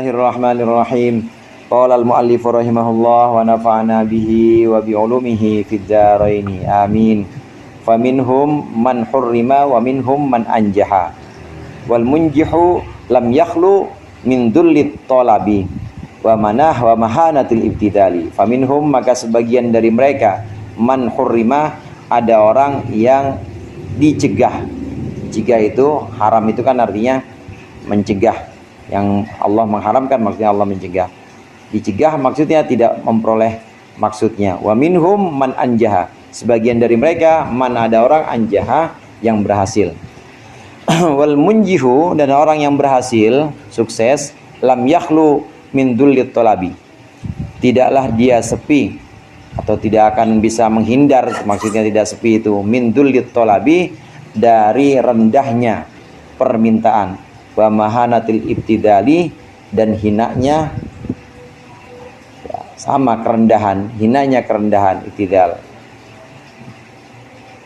Bismillahirrahmanirrahim. Qala al-muallif rahimahullah wa nafa'ana bihi wa bi ulumihi fid dharain. Amin. Faminhum man hurrima wa minhum man anjaha. Wal munjihu lam yakhlu min dhullit talabi wa manah wa mahanatil ibtidali. Faminhum, maka sebagian dari mereka, man hurrima, ada orang yang dicegah. Cegah itu haram, itu kan artinya mencegah. Yang Allah mengharamkan maksudnya Allah mencegah. Dicegah maksudnya tidak memperoleh maksudnya. Wa minhum man anjaha. Sebagian dari mereka, man, ada orang anjaha yang berhasil. Wal munjihu, dan orang yang berhasil, sukses, lam yakhlu min dhullit talabi. Tidaklah dia sepi atau tidak akan bisa menghindar, maksudnya tidak sepi itu, min dhullit talabi, dari rendahnya permintaan, wa mahanatil ibtidali, dan hinanya ya, sama kerendahan, hinanya kerendahan, ibtidal.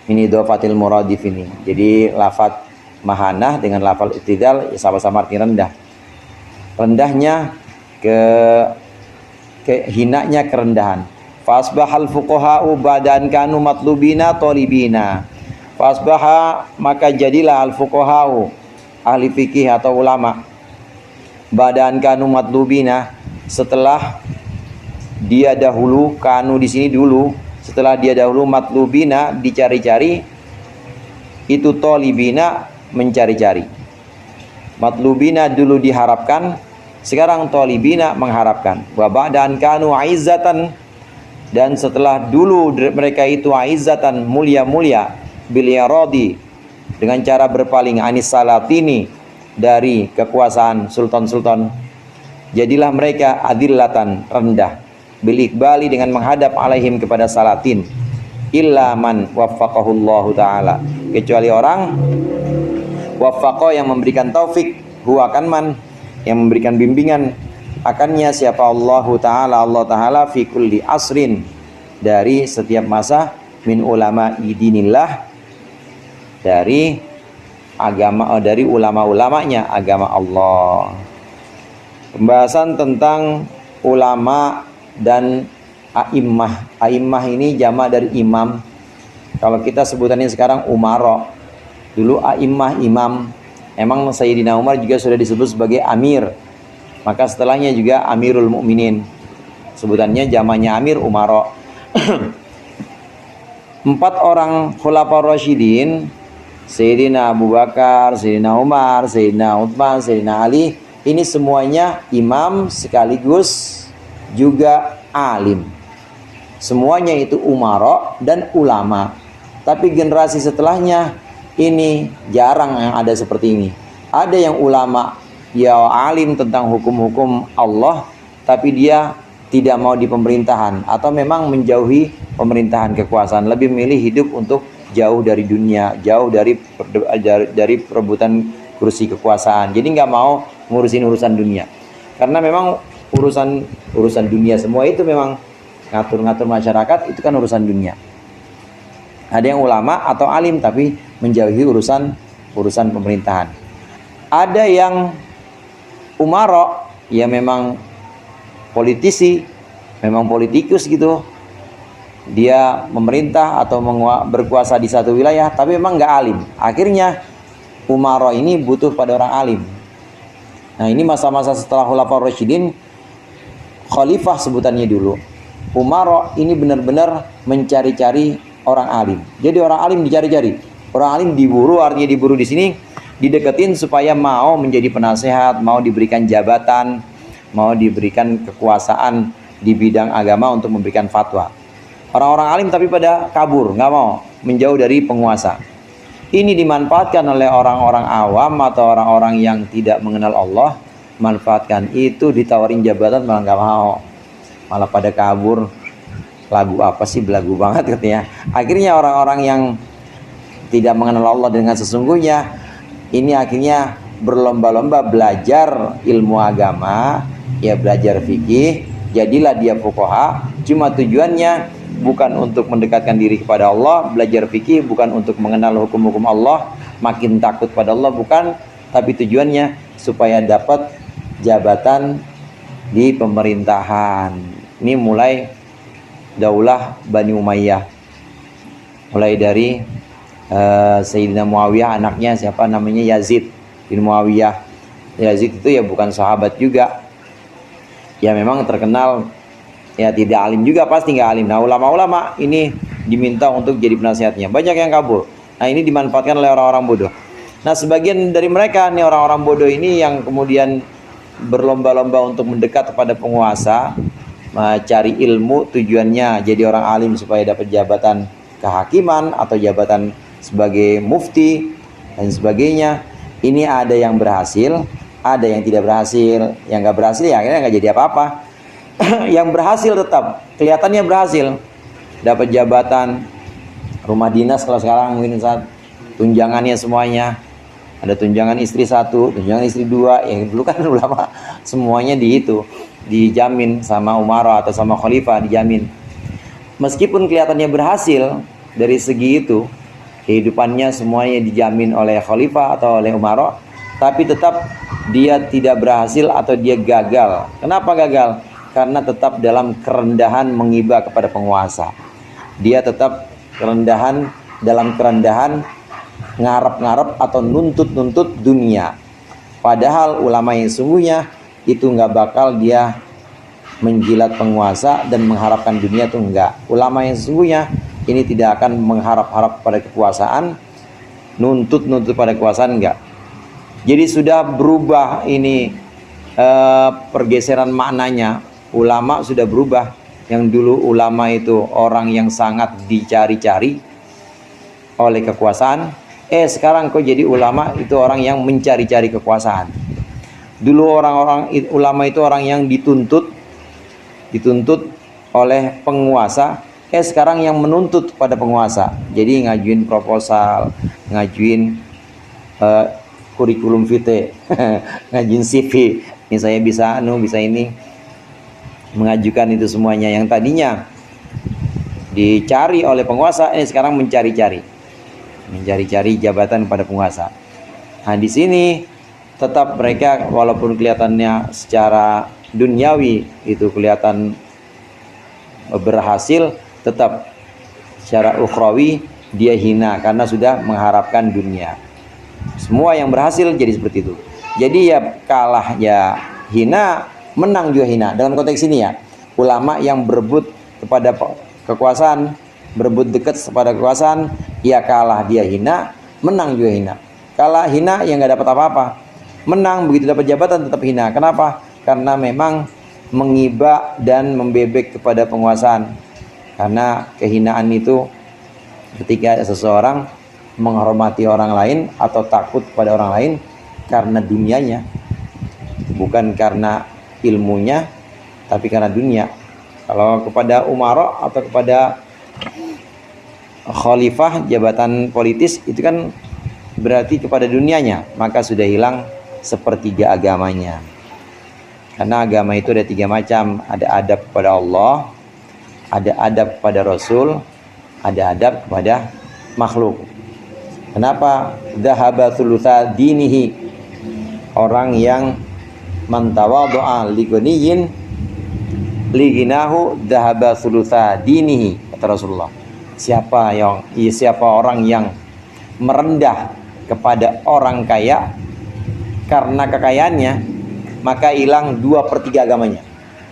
Ini idhofatil muradif ini. Jadi lafaz mahanah dengan lafaz ibtidal ya sama-sama arti rendah. Rendahnya ke hinanya kerendahan. Fasbahal fuqaha'u badan kanu matlubina talibina. Fasbaha, maka jadilah al fuqaha'u, ahli fikih atau ulama, badan kanu matlubina, setelah dia dahulu, kanu di sini dulu, setelah dia dahulu, matlubina, dicari-cari, itu tolibina, mencari-cari. Matlubina dulu diharapkan, sekarang tolibina mengharapkan. Wa ba'dan kanu aizzatan, dan setelah dulu mereka itu aizzatan, mulia-mulia, bil iradi, dengan cara berpaling, anis salatini, dari kekuasaan sultan-sultan, jadilah mereka adillatan, rendah, bil iqbali, dengan menghadap alaihim, kepada salatin, illa man waffaqahullahu ta'ala, kecuali orang waffaqah, yang memberikan taufik, huwa kan man, yang memberikan bimbingan akannya, siapa? Allahu ta'ala, Allah ta'ala, fi kulli asrin, dari setiap masa, min ulama idinillah, dari agama, dari ulama-ulamanya agama Allah. Pembahasan tentang ulama dan a'immah. A'immah ini jama dari imam. Kalau kita sebutannya sekarang umara. Dulu a'immah, imam. Emang Sayyidina Umar juga sudah disebut sebagai amir. Maka setelahnya juga Amirul Mukminin. Sebutannya jamanya amir, umara. 4 orang khulafaur rasyidin, Sayyidina Abu Bakar, Sayyidina Umar, Sayyidina Utsman, Sayyidina Ali, ini semuanya imam sekaligus juga alim. Semuanya itu umara dan ulama. Tapi generasi setelahnya ini jarang yang ada seperti ini. Ada yang ulama, ya alim tentang hukum-hukum Allah, tapi dia tidak mau di pemerintahan atau memang menjauhi pemerintahan kekuasaan, lebih memilih hidup untuk jauh dari dunia, jauh dari perebutan kursi kekuasaan. Jadi nggak mau ngurusin urusan dunia, karena memang urusan dunia semua itu memang ngatur-ngatur masyarakat, itu kan urusan dunia. Ada yang ulama atau alim tapi menjauhi urusan pemerintahan. Ada yang umara, ya memang politisi, memang politikus gitu, dia memerintah atau berkuasa di satu wilayah, tapi memang nggak alim. Akhirnya umara ini butuh pada orang alim. Nah, ini masa-masa setelah khulafaur rasyidin, khalifah sebutannya dulu. Umara ini benar-benar mencari-cari orang alim. Jadi orang alim dicari-cari, orang alim diburu, artinya diburu di sini dideketin supaya mau menjadi penasehat, mau diberikan jabatan, mau diberikan kekuasaan di bidang agama untuk memberikan fatwa. Orang-orang alim tapi pada kabur, nggak mau, menjauh dari penguasa. Ini dimanfaatkan oleh orang-orang awam atau orang-orang yang tidak mengenal Allah. Manfaatkan itu, ditawarin jabatan malah nggak mau, malah pada kabur. Lagu apa sih, belagu banget katanya. Akhirnya orang-orang yang tidak mengenal Allah dengan sesungguhnya, ini akhirnya berlomba-lomba belajar ilmu agama, ya belajar fikih. Jadilah dia fuqaha, cuma tujuannya bukan untuk mendekatkan diri kepada Allah. Belajar fikih bukan untuk mengenal hukum-hukum Allah, makin takut pada Allah, bukan. Tapi tujuannya supaya dapat jabatan di pemerintahan. Ini mulai Daulah Bani Umayyah, mulai dari Sayyidina Muawiyah, anaknya siapa namanya, Yazid bin Muawiyah. Yazid itu ya bukan sahabat juga, ya memang terkenal ya tidak alim juga, pasti nggak alim. Nah, ulama-ulama ini diminta untuk jadi penasihatnya, banyak yang kabur. Nah, ini dimanfaatkan oleh orang-orang bodoh. Nah, sebagian dari mereka nih, orang-orang bodoh ini yang kemudian berlomba-lomba untuk mendekat kepada penguasa, cari ilmu, tujuannya jadi orang alim supaya dapat jabatan kehakiman atau jabatan sebagai mufti dan sebagainya. Ini ada yang berhasil, ada yang tidak berhasil. Yang nggak berhasil ya akhirnya nggak jadi apa-apa. Yang berhasil tetap kelihatannya berhasil, dapat jabatan, rumah dinas. Kalau sekarang mungkin saat tunjangannya semuanya ada, tunjangan istri 1, tunjangan istri 2. Yang dulu kan ulama semuanya dijamin sama Umar atau sama Khalifah, dijamin. Meskipun kelihatannya berhasil dari segi itu, kehidupannya semuanya dijamin oleh Khalifah atau oleh Umar, tapi tetap dia tidak berhasil atau dia gagal. Kenapa gagal? Karena tetap dalam kerendahan mengiba kepada penguasa. Dia tetap dalam kerendahan ngarep-ngarep atau nuntut-nuntut dunia. Padahal ulama yang sungguhnya itu nggak bakal dia menjilat penguasa dan mengharapkan dunia, itu enggak. Ulama yang sesungguhnya ini tidak akan mengharap-harap pada kekuasaan, nuntut-nuntut pada kekuasaan, enggak. Jadi sudah berubah ini pergeseran maknanya. Ulama sudah berubah. Yang dulu ulama itu orang yang sangat dicari-cari oleh kekuasaan, sekarang kok jadi ulama itu orang yang mencari-cari kekuasaan. Dulu ulama itu orang yang dituntut oleh penguasa, sekarang yang menuntut pada penguasa. Jadi ngajuin proposal, ngajuin kurikulum vitae, ngajuin CV. Ini saya bisa bisa ini, mengajukan itu semuanya. Yang tadinya dicari oleh penguasa, sekarang mencari-cari jabatan pada penguasa. Nah, di sini tetap mereka walaupun kelihatannya secara duniawi itu kelihatan berhasil, tetap secara ukhrawi dia hina karena sudah mengharapkan dunia. Semua yang berhasil jadi seperti itu. Jadi ya kalah ya hina, menang juga hina. Dalam konteks ini ya, ulama yang berebut kepada kekuasaan, berebut dekat kepada kekuasaan, ya kalah dia hina, menang juga hina. Kalah hina ya nggak dapat apa-apa. Menang begitu dapat jabatan tetap hina. Kenapa? Karena memang mengiba dan membebek kepada penguasaan. Karena kehinaan itu ketika seseorang menghormati orang lain atau takut pada orang lain karena dunianya, bukan karena ilmunya, tapi karena dunia. Kalau kepada umara atau kepada khalifah, jabatan politis, itu kan berarti kepada dunianya, maka sudah hilang sepertiga agamanya. Karena agama itu ada 3 macam. Ada adab kepada Allah, ada adab kepada Rasul, ada adab kepada makhluk. Kenapa? Dhahaba thulutha dinihi. Orang yang mantawadhu'a ligoniyin liginahu dhahaba thulutha dinihi, kata Rasulullah. Siapa orang yang merendah kepada orang kaya karena kekayaannya, maka hilang 2/3 agamanya.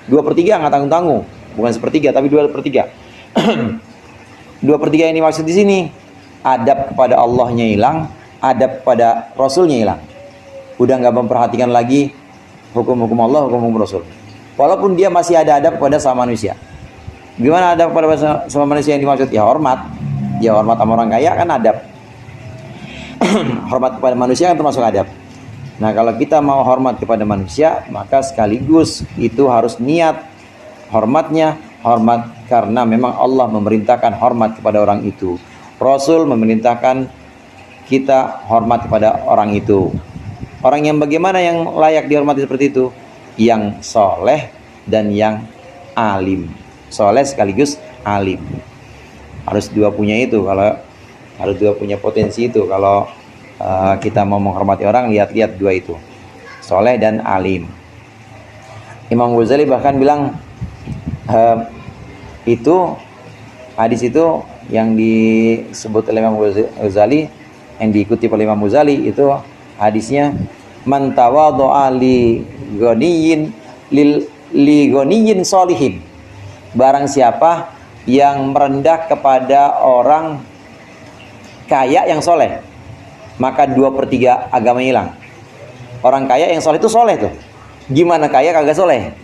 2/3 nggak tanggung-tanggung, bukan 1/3 tapi 2/3. 2/3 ini maksud di sini adab kepada Allahnya hilang, adab kepada Rasulnya hilang. Udah nggak memperhatikan lagi hukum-hukum Allah, hukum-hukum Rasul. Walaupun dia masih ada adab kepada sama manusia. Gimana adab kepada sama manusia yang dimaksud? Ya hormat. Ya hormat sama orang kaya kan adab. Hormat kepada manusia kan termasuk adab. Nah, kalau kita mau hormat kepada manusia, maka sekaligus itu harus niat hormatnya, hormat karena memang Allah memerintahkan hormat kepada orang itu. Rasul memerintahkan kita hormat kepada orang itu. Orang yang bagaimana yang layak dihormati seperti itu? Yang soleh dan yang alim. Soleh sekaligus alim. Harus dua punya itu. Kalau harus dua punya potensi itu. Kalau kita mau menghormati orang, lihat-lihat dua itu, soleh dan alim. Imam Ghazali bahkan bilang itu hadis itu yang disebut oleh Imam Ghazali, yang diikuti oleh Imam Ghazali itu hadisnya, man tawadhu'a li ghaniyin li ghaniyin sholihin. Barang siapa yang merendah kepada orang kaya yang soleh, maka 2/3 agama hilang. Orang kaya yang soleh itu soleh tuh. Gimana kaya kagak soleh?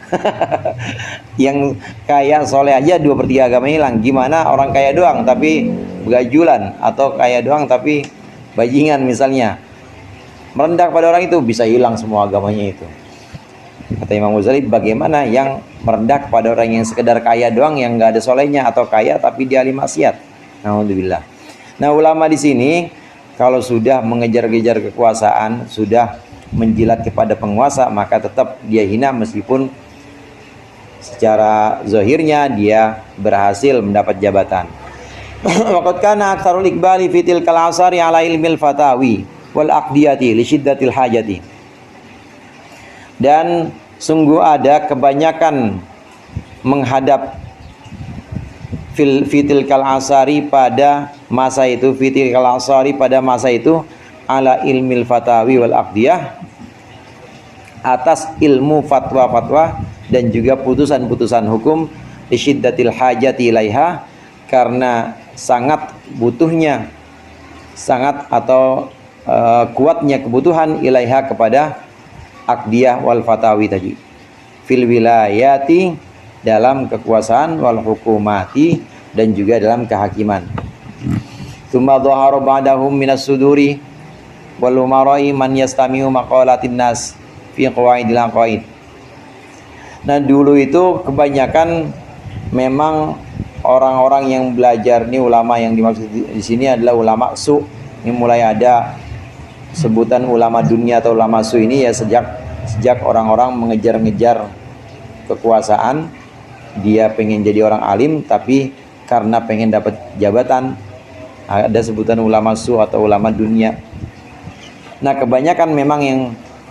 Yang kaya soleh aja 2/3 agama hilang. Gimana orang kaya doang tapi begajulan, atau kaya doang tapi bajingan misalnya. Merendah pada orang itu bisa hilang semua agamanya itu. Kata Imam Ghazali, bagaimana yang merendah kepada orang yang sekedar kaya doang, yang nggak ada solehnya, atau kaya tapi dia ahli maksiat. Alhamdulillah. Nah, ulama di sini kalau sudah mengejar-kejar kekuasaan, sudah menjilat kepada penguasa, maka tetap dia hina meskipun secara zahirnya dia berhasil mendapat jabatan. Waqad kana aktsarul iqbali fi tilkal asari ala ilmil fatawi wal aqdiyati li syiddatil hajati. Dan sungguh ada kebanyakan menghadap fitil kal asari pada masa itu, fitil kal asari pada masa itu, ala ilmil fatawi wal aqdiyah, atas ilmu fatwa-fatwa dan juga putusan-putusan hukum, isyiddatil hajati ilaiha, karena sangat butuhnya, sangat atau kuatnya kebutuhan ilaiha kepada aqdiyah wal fatawi tadi, fil wilayati, dalam kekuasaan, wal hukumati, dan juga dalam kehakiman. Tsumma dhahara ba'dahum minas suduri wal umara'i man yastami'u maqalatin nas fi qawaidil aqaid. Nah, dulu itu kebanyakan memang orang-orang yang belajar, ini ulama yang dimaksud di sini adalah ulama su. Ini mulai ada sebutan ulama dunia atau ulama su ini ya sejak orang-orang mengejar-ngejar kekuasaan. Dia pengen jadi orang alim, tapi karena pengen dapat jabatan, ada sebutan ulama su atau ulama dunia. Nah, kebanyakan memang yang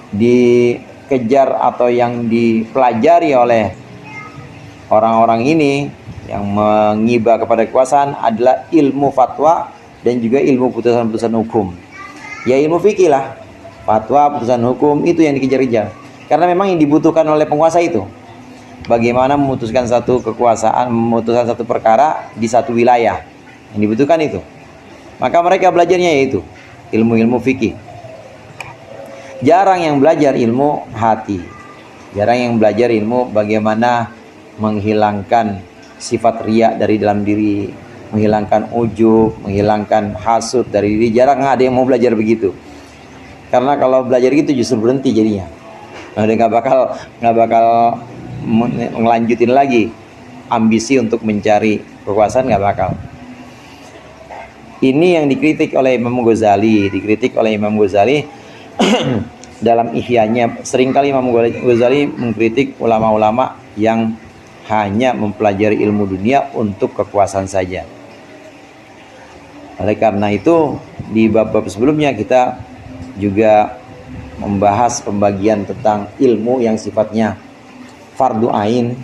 dikejar atau yang dipelajari oleh orang-orang ini yang mengiba kepada kekuasaan adalah ilmu fatwa dan juga ilmu putusan-putusan hukum. Ya, ilmu fikih lah, fatwa, putusan hukum, itu yang dikejar-kejar. Karena memang yang dibutuhkan oleh penguasa itu, bagaimana memutuskan satu kekuasaan, memutuskan satu perkara di satu wilayah, yang dibutuhkan itu. Maka mereka belajarnya yaitu ilmu-ilmu fikih. Jarang yang belajar ilmu hati, jarang yang belajar ilmu bagaimana menghilangkan sifat riya dari dalam diri, menghilangkan ujub, menghilangkan hasud dari diri. Jarang ada yang mau belajar begitu. Karena kalau belajar gitu justru berhenti jadinya. Nah, dia nggak bakal ngelanjutin lagi ambisi untuk mencari kekuasaan, nggak bakal. Ini yang dikritik oleh Imam Ghazali, dalam Ihya-nya. Seringkali Imam Ghazali mengkritik ulama-ulama yang hanya mempelajari ilmu dunia untuk kekuasaan saja. Oleh karena itu, di bab-bab sebelumnya kita juga membahas pembagian tentang ilmu yang sifatnya fardu ain,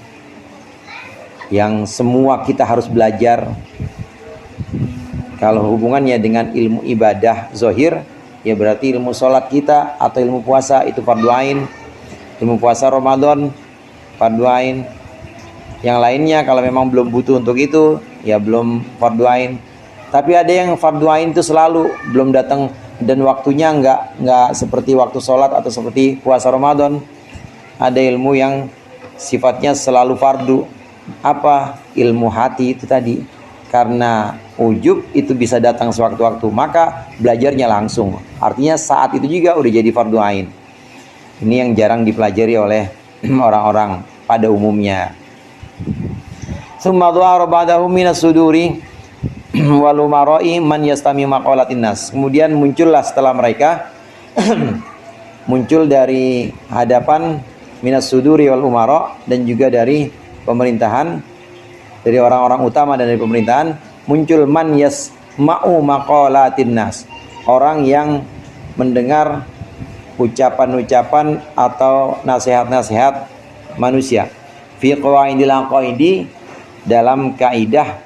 yang semua kita harus belajar. Kalau hubungannya dengan ilmu ibadah zahir, ya berarti ilmu sholat kita atau ilmu puasa itu fardu ain. Ilmu puasa Ramadan fardu ain. Yang lainnya kalau memang belum butuh untuk itu, ya belum fardu ain. Tapi ada yang fardu ain itu selalu belum datang dan waktunya nggak seperti waktu sholat atau seperti puasa Ramadan. Ada ilmu yang sifatnya selalu fardu. Apa? Ilmu hati itu tadi. Karena ujub itu bisa datang sewaktu-waktu, maka belajarnya langsung. Artinya saat itu juga udah jadi fardu ain. Ini yang jarang dipelajari oleh orang-orang pada umumnya. Tsumma dhahara ba'dahu minas suduri wal umara'i man yastami maqalatin nas. Kemudian muncullah setelah mereka muncul dari hadapan minas suduri wal umara, dan juga dari pemerintahan, dari orang-orang utama dan dari pemerintahan, muncul man yasma'u maqalatin nas, orang yang mendengar ucapan-ucapan atau nasihat-nasihat manusia. Fi qawaidil aqaidi, dalam kaidah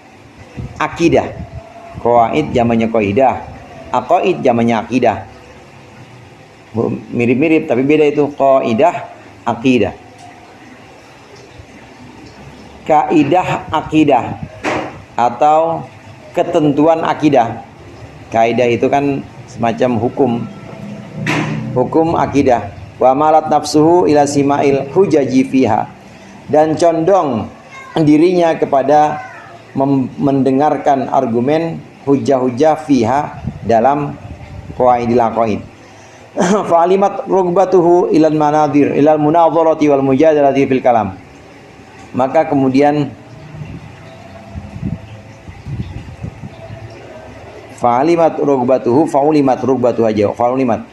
akidah. Qawaid jamannya qaidah, aqaid jamannya akidah. Mirip-mirip tapi beda itu, qaidah, akidah. Kaidah akidah atau ketentuan akidah. Kaidah itu kan semacam hukum akidah. Wa malat nafsuhu ila sima'il hujaji fiha, dan condong dirinya kepada mendengarkan argumen hujah-hujah fiha dalam qawaidil aqaid. Fa'alimat rugbatuhu ilal manadir ilal munadharati wal mujadalati fil kalam. Maka kemudian fa'alimat rugbatuhu aja, fa'alimat.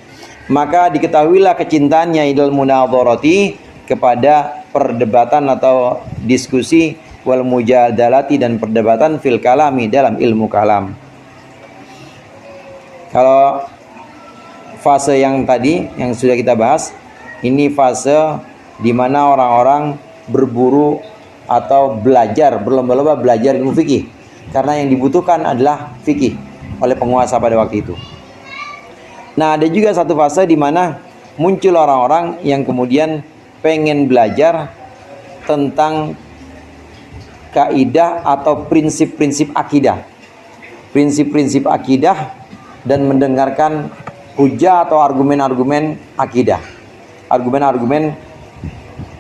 Maka diketahuilah kecintaannya ilal munadharati, kepada perdebatan atau diskusi, wal mujadalati, dan perdebatan fil kalami, dalam ilmu kalam. Kalau fase yang tadi yang sudah kita bahas, ini fase di mana orang-orang berburu atau belajar, berlomba-lomba belajar ilmu fikih, karena yang dibutuhkan adalah fikih oleh penguasa pada waktu itu. Nah, ada juga satu fase di mana muncul orang-orang yang kemudian pengen belajar tentang kaidah atau prinsip-prinsip akidah. Prinsip-prinsip akidah, dan mendengarkan hujah atau argumen-argumen akidah. Argumen-argumen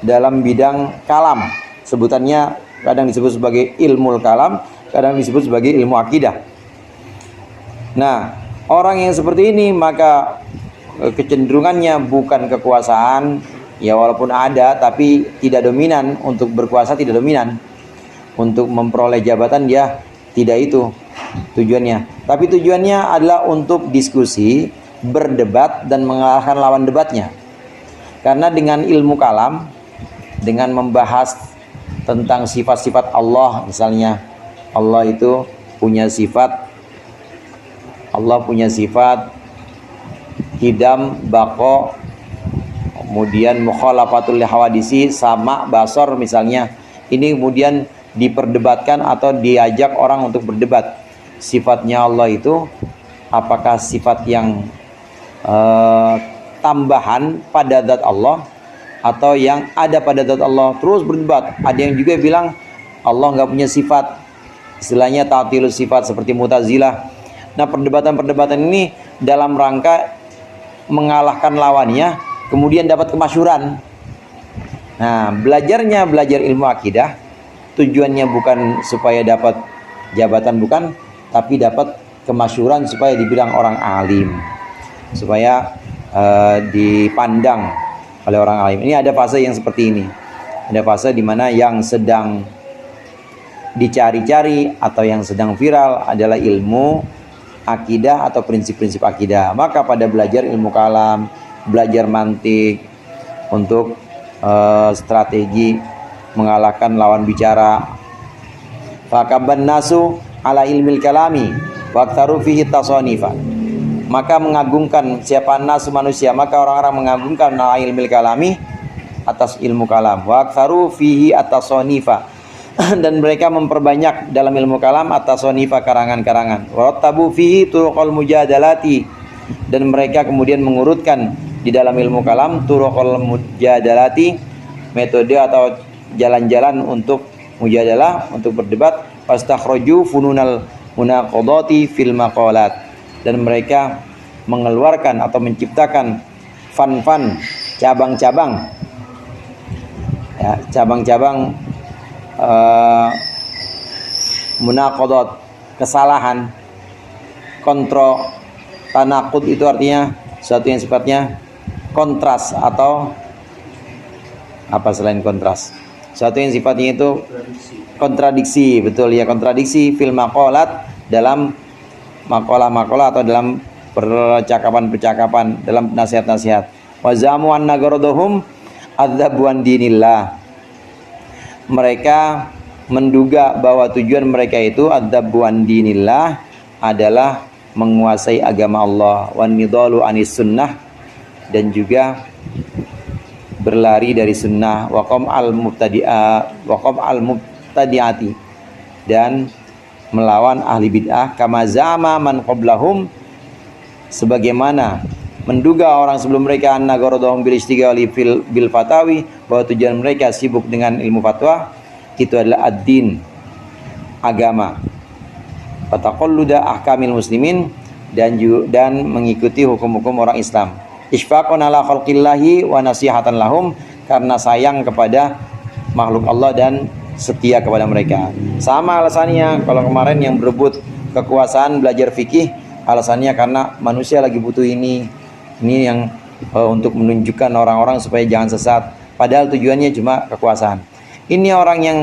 dalam bidang kalam. Sebutannya kadang disebut sebagai ilmu kalam, kadang disebut sebagai ilmu akidah. Nah, orang yang seperti ini maka kecenderungannya bukan kekuasaan, ya walaupun ada tapi tidak dominan. Untuk berkuasa tidak dominan, untuk memperoleh jabatan dia tidak itu tujuannya. Tapi tujuannya adalah untuk diskusi, berdebat, dan mengalahkan lawan debatnya. Karena dengan ilmu kalam, dengan membahas tentang sifat-sifat Allah, misalnya Allah itu punya sifat, Allah punya sifat hidam, baqo, kemudian mukhalafatul hawadisi, sama, basor misalnya. Ini kemudian diperdebatkan atau diajak orang untuk berdebat. Sifatnya Allah itu apakah sifat yang tambahan pada zat Allah atau yang ada pada zat Allah? Terus berdebat. Ada yang juga bilang Allah nggak punya sifat, istilahnya ta'tilus sifat seperti Mu'tazilah. Nah, perdebatan-perdebatan ini dalam rangka mengalahkan lawannya, kemudian dapat kemasyhuran. Nah, belajar ilmu akidah, tujuannya bukan supaya dapat jabatan, bukan, tapi dapat kemasyhuran supaya dibilang orang alim, supaya dipandang oleh orang alim. Ini ada fase yang seperti ini. Ada fase di mana yang sedang dicari-cari atau yang sedang viral adalah ilmu akidah atau prinsip-prinsip akidah. Maka pada belajar ilmu kalam, belajar mantik untuk strategi mengalahkan lawan bicara. Fakaban nasu ala ilmil kalami waqtaru fihi tasanifa. Maka mengagungkan siapa nasu manusia, maka orang-orang mengagungkan ala ilmil kalami, atas ilmu kalam. Waqtaru fihi atasanifa. Dan mereka memperbanyak dalam ilmu kalam atasanifa, karangan-karangan. Warattabu fihi turuqal mujadalati. Dan mereka kemudian mengurutkan di dalam ilmu kalam turuqal mujadalati, metode atau jalan-jalan untuk mujadalah, untuk berdebat. Fastakhraju fununal munaqadati fil maqalat. Dan mereka mengeluarkan atau menciptakan fan-fan, cabang-cabang, ya, cabang-cabang munaqadat, kesalahan, kontro, tanaqud itu artinya sesuatu yang sifatnya kontras atau apa selain kontras, sesuatu yang sifatnya itu kontradiksi, betul ya, kontradiksi fil maqalat, dalam makalah-makalah atau dalam percakapan-percakapan, dalam nasihat-nasihat. Wa zamu anna garaduhum adzabuan dinillah. Mereka menduga bahwa tujuan mereka itu adzabuan dinillah adalah menguasai agama Allah, wan nidalu anis sunnah, dan juga berlari dari sunnah, waqam al mubtadi'ati, dan melawan ahli bid'ah, kama zama man qablahum, sebagaimana menduga orang sebelum mereka, anna gharadahum bil istighali bil fatawi, bahwa tujuan mereka sibuk dengan ilmu fatwa itu adalah ad-din, agama, fataqalluda ahkamil muslimin, dan mengikuti hukum-hukum orang Islam, isfaqan ala khalqillahi wa nasihatan lahum, karena sayang kepada makhluk Allah dan setia kepada mereka. Sama alasannya kalau kemarin yang berebut kekuasaan belajar fikih, alasannya karena manusia lagi butuh ini yang untuk menunjukkan orang-orang supaya jangan sesat, padahal tujuannya cuma kekuasaan. Ini orang yang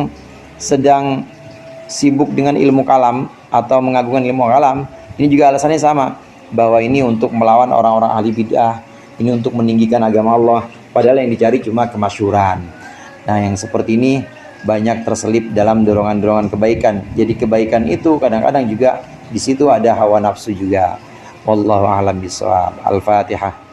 sedang sibuk dengan ilmu kalam atau mengagungkan ilmu kalam, ini juga alasannya sama, bahwa ini untuk melawan orang-orang ahli bid'ah, ini untuk meninggikan agama Allah, padahal yang dicari cuma kemasyhuran. Nah, yang seperti ini banyak terselip dalam dorongan-dorongan kebaikan. Jadi kebaikan itu kadang-kadang juga di situ ada hawa nafsu juga. Wallahu a'lam bishawab. Al-Fatihah.